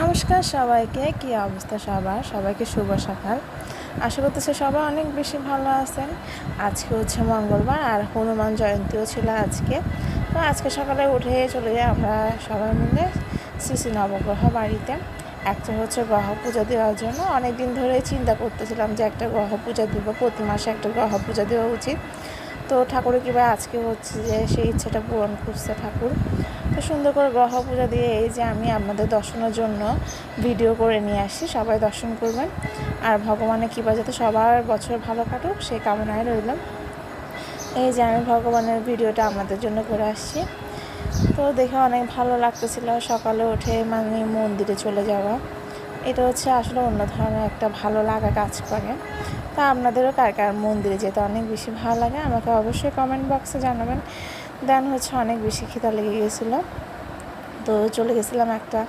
নমস্কার সবাইকে, কি অবস্থা সবার? সবাইকে শুভ সকাল। আশা করতেছি সবাই অনেক বেশি ভালো আছেন। আজকে হচ্ছে মঙ্গলবার আর হনুমান জয়ন্তীও ছিল আজকে। তো আজকে সকালে উঠে চলে যাই আমরা সবাই মিলে শ্রী শ্রী নবগ্রহ বাড়িতে। একটা হচ্ছে গ্রহ পূজা দেওয়ার জন্য অনেক দিন ধরে চিন্তা করতেছিলাম যে একটা গ্রহ পূজা দেবো, প্রতি মাসে একটা গ্রহ পূজা দেওয়া উচিত। তো ঠাকুরের কৃপায় আজকে হচ্ছে যে সেই ইচ্ছাটা পূরণ করছে ঠাকুর। তো সুন্দর করে গ্রহ পূজা দিয়ে এই যে আমি আপনাদের দর্শনের জন্য ভিডিও করে নিয়ে আসি, সবাই দর্শন করবেন। আর ভগবানের কৃপা যাতে সবার বছর ভালো কাটুক সেই কামনায় রইলাম। এই যে আমি ভগবানের ভিডিওটা আপনাদের জন্য করে আসছি। তো দেখে অনেক ভালো লাগতেছিল সকালে উঠে মন্দিরে চলে যাওয়া। এটা হচ্ছে আসলে অন্য ধরনের একটা ভালো লাগা কাজ করে। তা আপনাদেরও কার কার মন্দিরে যেতে অনেক বেশি ভালো লাগে আমাকে অবশ্যই কমেন্ট বক্সে জানাবেন। দেন হচ্ছে অনেক বেশি খিদা লেগে গেছিলো, তো চলে গেছিলাম একটা